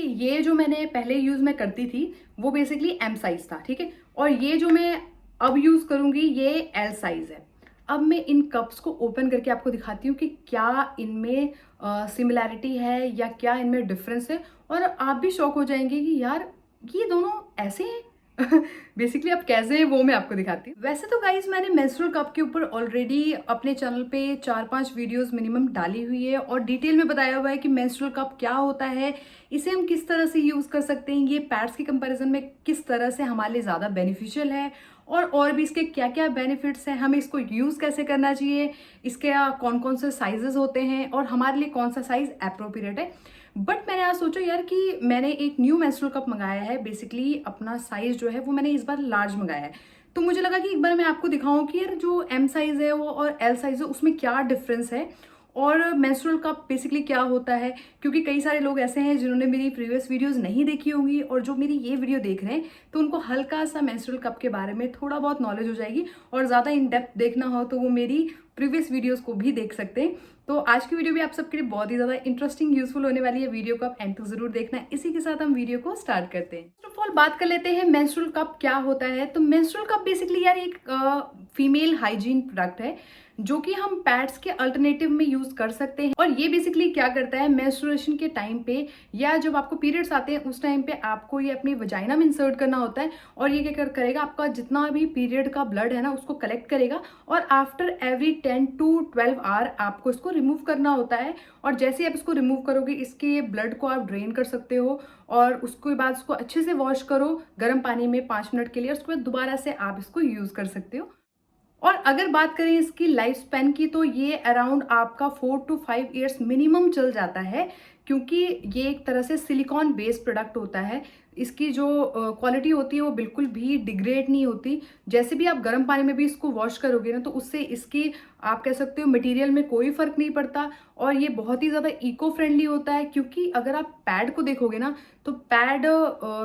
ये जो मैंने पहले यूज मैं करती थी वो बेसिकली एम साइज था, ठीक है। और ये जो मैं अब यूज करूंगी ये एल साइज है। अब मैं इन कप्स को ओपन करके आपको दिखाती हूँ कि क्या इनमें सिमिलैरिटी है या क्या इनमें डिफरेंस है, और आप भी शॉक हो जाएंगे कि यार ये दोनों ऐसे हैं। बेसिकली अब कैसे है वो मैं आपको दिखाती हूँ। वैसे तो गाइज मैंने मेंस्ट्रुअल कप के ऊपर ऑलरेडी अपने चैनल पे 4-5 वीडियोस मिनिमम डाली हुई है और डिटेल में बताया हुआ है कि मेंस्ट्रुअल कप क्या होता है, इसे हम किस तरह से यूज कर सकते हैं, ये पैड्स के कंपैरिजन में किस तरह से हमारे लिए ज्यादा बेनिफिशियल है, और भी इसके क्या क्या बेनिफिट्स हैं, हमें इसको यूज कैसे करना चाहिए, इसके कौन कौन से साइजेस होते हैं और हमारे लिए कौन सा साइज अप्रोप्रिएट है। बट मैंने आज सोचा यार कि मैंने एक न्यू मेंस्ट्रुअल कप मंगाया है, बेसिकली अपना साइज जो है वो मैंने इस बार लार्ज मंगाया है। तो मुझे लगा कि एक बार मैं आपको दिखाऊं कि यार जो एम साइज है वो और एल साइज है उसमें क्या डिफरेंस है, और मेंस्ट्रुअल कप बेसिकली क्या होता है। क्योंकि कई सारे लोग ऐसे हैं जिन्होंने मेरी प्रीवियस वीडियोस नहीं देखी होंगी और जो मेरी ये वीडियो देख रहे हैं तो उनको हल्का सा मेंस्ट्रुअल कप के बारे में थोड़ा बहुत नॉलेज हो जाएगी, और ज़्यादा इन डेप्थ देखना हो तो वो मेरी प्रीवियस वीडियोस को भी देख सकते हैं। तो आज की वीडियो भी आप सबके लिए बहुत ही ज़्यादा इंटरेस्टिंग यूजफुल होने वाली है, वीडियो को आप एंड तक जरूर देखना है। इसी के साथ हम वीडियो को स्टार्ट करते हैं। फर्स्ट ऑफ ऑल बात कर लेते हैं मेंस्ट्रुअल कप क्या होता है। तो मेंस्ट्रुअल कप बेसिकली यार एक फीमेल हाइजीन प्रोडक्ट है जो कि हम पैड्स के अल्टरनेटिव में यूज कर सकते हैं। और ये बेसिकली क्या करता है, मेंस्ट्रुएशन के टाइम पे या जब आपको पीरियड्स आते हैं उस टाइम पे आपको ये अपनी वजाइना में इंसर्ट करना होता है, और ये क्या करेगा, आपका जितना भी पीरियड का ब्लड है ना उसको कलेक्ट करेगा, और आफ्टर एवरी 10 to 12 आवर आपको इसको रिमूव करना होता है। और जैसे ही आप इसको रिमूव करोगे इसके ब्लड को आप ड्रेन कर सकते हो, और उसके बाद उसको अच्छे से वॉश करो गर्म पानी में 5 मिनट के लिए, और उसके बाद दोबारा से आप इसको यूज कर सकते हो। और अगर बात करें इसकी लाइफ स्पैन की तो ये अराउंड आपका 4 to 5 ईयर्स मिनिमम चल जाता है, क्योंकि ये एक तरह से सिलिकॉन बेस्ड प्रोडक्ट होता है। इसकी जो क्वालिटी होती है वो बिल्कुल भी डिग्रेड नहीं होती। जैसे भी आप गर्म पानी में भी इसको वॉश करोगे ना तो उससे इसकी आप कह सकते हो मटेरियल में कोई फर्क नहीं पड़ता, और ये बहुत ही ज़्यादा इको फ्रेंडली होता है। क्योंकि अगर आप पैड को देखोगे ना तो पैड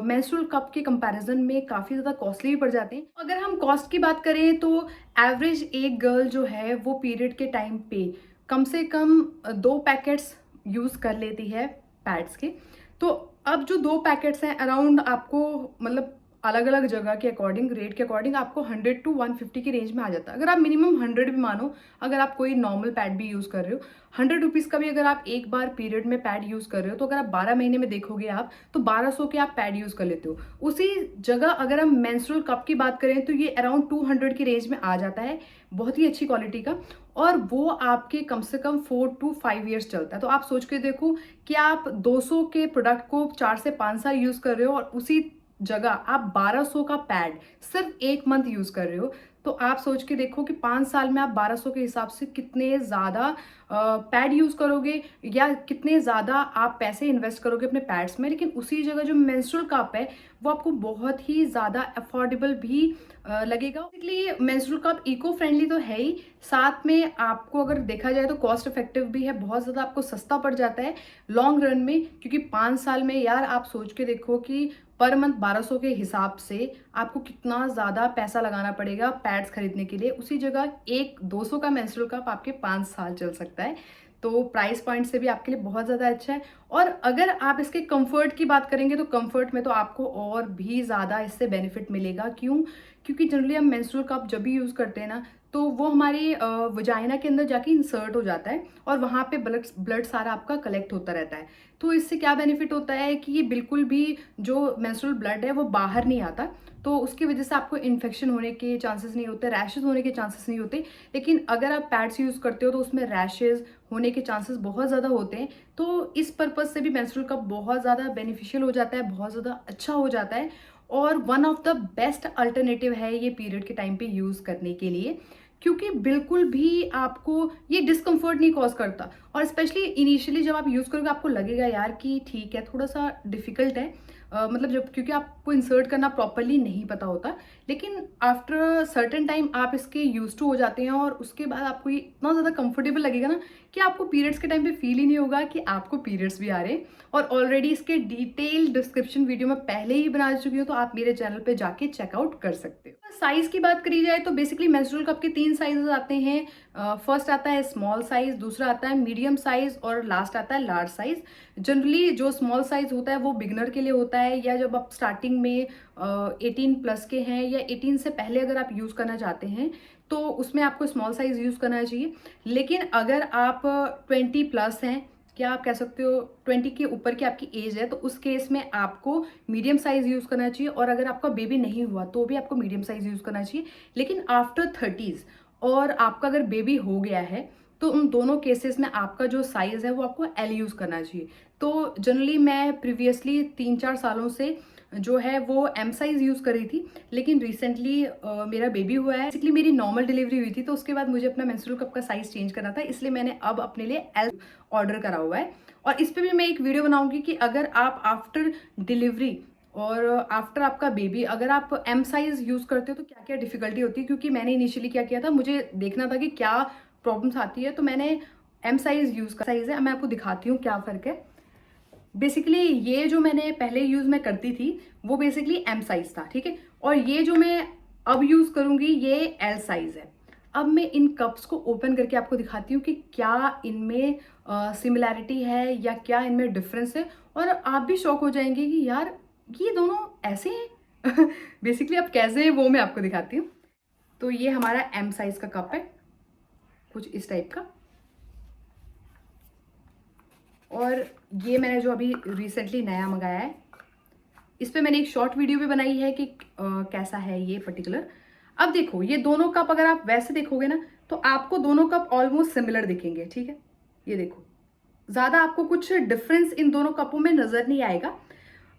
मेंस्ट्रुअल कप के कंपैरिजन में काफ़ी ज़्यादा कॉस्टली भी पड़ जाते हैं। अगर हम कॉस्ट की बात करें तो एवरेज एक गर्ल जो है वो पीरियड के टाइम पे कम से कम 2 पैकेट्स यूज़ कर लेती है पैड्स के। तो अब जो 2 पैकेट्स हैं अराउंड आपको मतलब अलग अलग जगह के अकॉर्डिंग, रेट के अकॉर्डिंग आपको 100 to 150 की रेंज में आ जाता है। अगर आप मिनिमम 100 भी मानो, अगर आप कोई नॉर्मल पैड भी यूज़ कर रहे हो, 100 रुपीज़ का भी अगर आप एक बार पीरियड में पैड यूज़ कर रहे हो तो अगर आप 12 महीने में देखोगे आप तो 1200 के आप पैड यूज़ कर लेते हो। उसी जगह अगर हम मेंस्ट्रुअल कप की बात करें तो ये अराउंड 200 की रेंज में आ जाता है, बहुत ही अच्छी क्वालिटी का, और वो आपके कम से कम 4 to 5 ईयर्स चलता है। तो आप सोच के देखो कि आप 200 के प्रोडक्ट को 4 से 5 साल यूज़ कर रहे हो और उसी जगह आप 1200 का पैड सिर्फ 1 मंथ यूज़ कर रहे हो। तो आप सोच के देखो कि 5 साल में आप 1200 के हिसाब से कितने ज़्यादा पैड यूज़ करोगे या कितने ज़्यादा आप पैसे इन्वेस्ट करोगे अपने पैड्स में। लेकिन उसी जगह जो मेंस्ट्रुअल कप है वो आपको बहुत ही ज़्यादा अफोर्डेबल भी लगेगा। Basically menstrual cup eco friendly तो है ही, साथ में आपको अगर देखा जाए तो कॉस्ट इफेक्टिव भी है, बहुत ज़्यादा आपको सस्ता पड़ जाता है लॉन्ग रन में। क्योंकि 5 साल में यार आप सोच के देखो कि पर मंथ 1200 के हिसाब से आपको कितना ज़्यादा पैसा लगाना पड़ेगा पैड्स खरीदने के लिए। उसी जगह एक 200 का मेंस्ट्रुअल कप आपके 5 साल चल सकता है। तो प्राइस पॉइंट से भी आपके लिए बहुत ज़्यादा अच्छा है। और अगर आप इसके कंफर्ट की बात करेंगे तो कंफर्ट में तो आपको और भी ज़्यादा इससे बेनिफिट मिलेगा। क्यों? क्योंकि जनरली हम मेंस्ट्रुअल कप जब भी यूज़ करते हैं ना तो वो हमारी वजाइना के अंदर जाके इंसर्ट हो जाता है, और वहाँ पे ब्लड सारा आपका कलेक्ट होता रहता है। तो इससे क्या बेनिफिट होता है कि ये बिल्कुल भी जो मेंस्ट्रुअल ब्लड है वो बाहर नहीं आता, तो उसकी वजह से आपको इन्फेक्शन होने के चांसेस नहीं होते, रैशेज होने के चांसेस नहीं होते। लेकिन अगर आप पैड्स यूज़ करते हो तो उसमें रैशेज होने के चांसेस बहुत ज़्यादा होते हैं। तो इस पर्पज़ से भी मेंस्ट्रुअल कप बहुत ज़्यादा बेनिफिशियल हो जाता है, बहुत ज़्यादा अच्छा हो जाता है, और one of the best alternative है ये पीरियड के टाइम पे यूज़ करने के लिए। क्योंकि बिल्कुल भी आपको ये डिस्कम्फर्ट नहीं कॉज करता, और स्पेशली इनिशियली जब आप यूज़ करोगे आपको लगेगा यार कि ठीक है थोड़ा सा डिफिकल्ट है, मतलब जब क्योंकि आपको इंसर्ट करना प्रॉपरली नहीं पता होता। लेकिन आफ्टर सर्टेन टाइम आप इसके यूज टू हो जाते हैं, और उसके बाद आपको ये इतना ज़्यादा कंफर्टेबल लगेगा ना कि आपको पीरियड्स के टाइम पे फील ही नहीं होगा कि आपको पीरियड्स भी आ रहे हैं। और ऑलरेडी इसके डिटेल डिस्क्रिप्शन वीडियो में पहले ही बना चुकी हूँ, तो आप मेरे चैनल पे जाके चेकआउट कर सकते हो। साइज की बात करी जाए तो बेसिकली मेंस्ट्रुअल कप के 3 साइजेस आते हैं। फर्स्ट आता है स्मॉल साइज, दूसरा आता है मीडियम मीडियम साइज और लास्ट आता है लार्ज साइज। जनरली जो स्मॉल साइज होता है वो बिगनर के लिए होता है, या जब आप स्टार्टिंग में 18+ के हैं या 18 से पहले अगर आप यूज़ करना चाहते हैं तो उसमें आपको स्मॉल साइज यूज़ करना चाहिए। लेकिन अगर आप 20+ हैं, क्या आप कह सकते हो 20 के ऊपर की आपकी एज है, तो उस केस में आपको मीडियम साइज यूज़ करना चाहिए। और अगर आपका बेबी नहीं हुआ तो भी आपको मीडियम साइज यूज़ करना चाहिए। लेकिन आफ्टर 30s और आपका अगर बेबी हो गया है तो उन दोनों केसेस में आपका जो साइज़ है वो आपको एल यूज़ करना चाहिए। तो जनरली मैं प्रीवियसली 3-4 सालों से जो है वो एम साइज़ यूज़ कर रही थी, लेकिन रिसेंटली मेरा बेबी हुआ है। बेसिकली मेरी नॉर्मल डिलीवरी हुई थी, तो उसके बाद मुझे अपना मेंस्ट्रुअल कप का साइज़ चेंज करना था, इसलिए मैंने अब अपने लिए एल ऑर्डर करा हुआ है। और इस पे भी मैं एक वीडियो बनाऊंगी कि अगर आप आफ्टर डिलीवरी और आफ्टर आपका बेबी अगर आप एम साइज़ यूज़ करते हो तो क्या क्या डिफ़िकल्टी होती है। क्योंकि मैंने इनिशियली क्या किया था, मुझे देखना था कि क्या प्रॉब्लम्स आती है, तो मैंने एम साइज़ यूज़ का साइज़ है, मैं आपको दिखाती हूँ क्या फ़र्क है। बेसिकली ये जो मैंने पहले यूज़ मैं करती थी वो बेसिकली एम साइज़ था, ठीक है। और ये जो मैं अब यूज़ करूँगी ये एल साइज़ है। अब मैं इन कप्स को ओपन करके आपको दिखाती हूँ कि क्या इनमें सिमिलैरिटी है या क्या इनमें डिफरेंस है, और आप भी शॉक हो जाएंगे कि यार ये दोनों ऐसे हैं। बेसिकली अब कैसे है वो मैं आपको दिखाती हूँ। तो ये हमारा एम साइज़ का कप है, कुछ इस टाइप का। और ये मैंने जो अभी रिसेंटली नया मंगाया है, इस पे मैंने एक शॉर्ट वीडियो भी बनाई है कि कैसा है ये पर्टिकुलर। अब देखो ये दोनों कप अगर आप वैसे देखोगे ना तो आपको दोनों कप ऑलमोस्ट सिमिलर दिखेंगे, ठीक है। ये देखो ज़्यादा आपको कुछ डिफरेंस इन दोनों कपों में नज़र नहीं आएगा।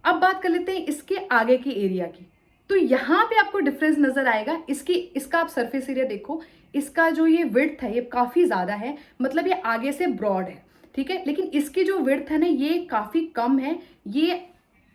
अब बात कर लेते हैं इसके आगे के एरिया की। तो यहाँ पे आपको डिफरेंस नज़र आएगा। इसका आप सरफेस एरिया देखो, इसका जो ये विड्थ है ये काफ़ी ज़्यादा है, मतलब ये आगे से ब्रॉड है, ठीक है। लेकिन इसकी जो विड्थ है ना ये काफ़ी कम है, ये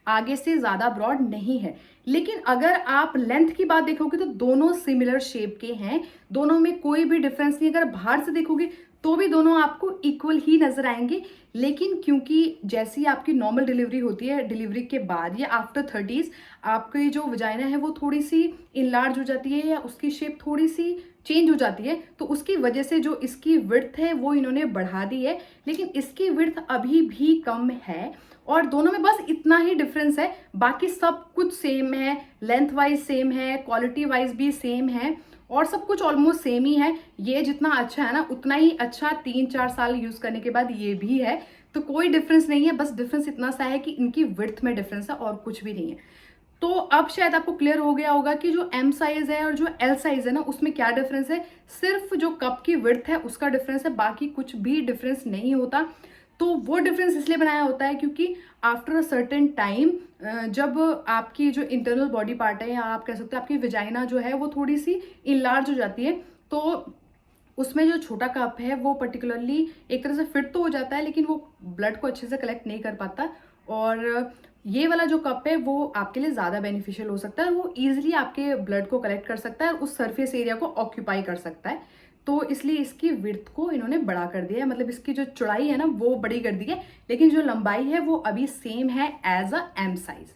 आगे से ज़्यादा ब्रॉड नहीं है। लेकिन अगर आप लेंथ की बात देखोगे तो दोनों सिमिलर शेप के हैं, दोनों में कोई भी डिफरेंस नहीं। अगर बाहर से देखोगे तो भी दोनों आपको इक्वल ही नजर आएंगे। लेकिन क्योंकि जैसी आपकी नॉर्मल डिलीवरी होती है, डिलीवरी के बाद या आफ्टर 30s आपकी जो वजाइना है वो थोड़ी सी इनलार्ज हो जाती है या उसकी शेप थोड़ी सी चेंज हो जाती है, तो उसकी वजह से जो इसकी विड्थ है वो इन्होंने बढ़ा दी है। लेकिन इसकी विड्थ अभी भी कम है और दोनों में बस इतना ही डिफरेंस है, बाकी सब कुछ सेम है, लेंथ वाइज सेम है, क्वालिटी वाइज भी सेम है और सब कुछ ऑलमोस्ट सेम ही है। ये जितना अच्छा है ना उतना ही अच्छा 3-4 साल यूज करने के बाद ये भी है। तो कोई डिफरेंस नहीं है, बस डिफरेंस इतना सा है कि इनकी विड्थ में डिफरेंस है और कुछ भी नहीं है। तो अब शायद आपको क्लियर हो गया होगा कि जो एम साइज है और जो एल साइज है ना उसमें क्या डिफरेंस है। सिर्फ जो कप की विड्थ है उसका डिफरेंस है, बाकी कुछ भी डिफरेंस नहीं होता। तो वो डिफरेंस इसलिए बनाया होता है क्योंकि आफ्टर अ सर्टेन टाइम जब आपकी जो इंटरनल बॉडी पार्ट है या आप कह सकते हो आपकी विजाइना जो है वो थोड़ी सी इनलार्ज हो जाती है, तो उसमें जो छोटा कप है वो पर्टिकुलरली एक तरह से फिट तो हो जाता है लेकिन वो ब्लड को अच्छे से कलेक्ट नहीं कर पाता। और ये वाला जो कप है वो आपके लिए ज़्यादा बेनिफिशियल हो सकता है, वो ईजिली आपके ब्लड को कलेक्ट कर सकता है और उस सरफेस एरिया को ऑक्यूपाई कर सकता है। तो इसलिए इसकी विड्थ को इन्होंने बड़ा कर दिया है, मतलब इसकी जो चौड़ाई है ना वो बड़ी कर दी है, लेकिन जो लंबाई है वो अभी सेम है एज अ एम साइज।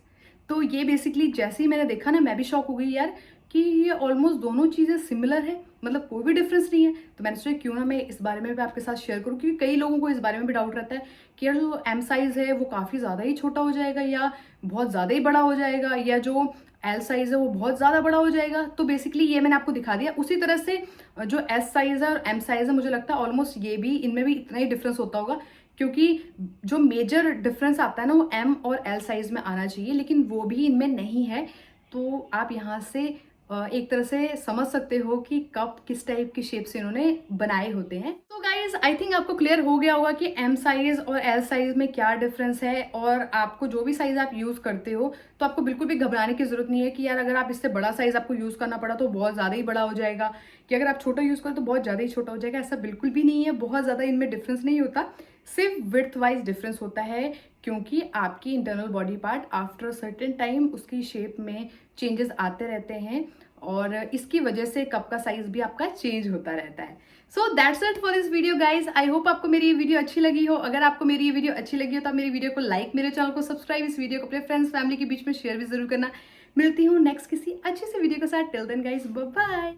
तो ये बेसिकली जैसे ही मैंने देखा ना मैं भी शॉक हो गई यार कि ये ऑलमोस्ट दोनों चीज़ें सिमिलर है, मतलब कोई भी डिफरेंस नहीं है। तो मैंने सोचा क्यों ना मैं इस बारे में भी आपके साथ शेयर करूँ, क्योंकि कई लोगों को इस बारे में भी डाउट रहता है कि यार जो एम साइज़ है वो काफ़ी ज़्यादा ही छोटा हो जाएगा या बहुत ज़्यादा ही बड़ा हो जाएगा, या जो एल साइज़ है वो बहुत ज़्यादा बड़ा हो जाएगा। तो बेसिकली ये मैंने आपको दिखा दिया। उसी तरह से जो एस साइज़ है और एम साइज़ है मुझे लगता है ऑलमोस्ट ये भी इनमें भी इतना ही डिफरेंस होता होगा, क्योंकि जो मेजर डिफरेंस आता है ना वो एम और एल साइज में आना चाहिए, लेकिन वो भी इनमें नहीं है। तो आप यहाँ से एक तरह से समझ सकते हो कि कप किस टाइप की शेप से इन्होंने बनाए होते हैं। तो गाइज आई थिंक आपको क्लियर हो गया होगा कि एम साइज और एल साइज में क्या डिफरेंस है। और आपको जो भी साइज आप यूज करते हो तो आपको बिल्कुल भी घबराने की जरूरत नहीं है कि यार अगर आप इससे बड़ा साइज आपको यूज करना पड़ा तो बहुत ज्यादा ही बड़ा हो जाएगा, कि अगर आप छोटा यूज करो तो बहुत ज्यादा ही छोटा हो जाएगा। ऐसा बिल्कुल भी नहीं है, बहुत ज्यादा इनमें डिफरेंस नहीं होता, सिर्फ विड्थ वाइज डिफरेंस होता है, क्योंकि आपकी internal body part after certain time उसकी शेप में चेंजेस आते रहते हैं और इसकी वजह से कप का साइज भी आपका चेंज होता रहता है। So that's it for this video guys. I hope आपको मेरी ये वीडियो अच्छी लगी हो। अगर आपको मेरी ये वीडियो अच्छी लगी हो तो आप मेरी वीडियो को लाइक, मेरे चैनल को सब्सक्राइब, इस वीडियो को अपने फ्रेंड्स फैमिली के बीच में शेयर भी जरूर करना। मिलती हूँ नेक्स्ट किसी अच्छी सी वीडियो के साथ। Till then guys, bye bye.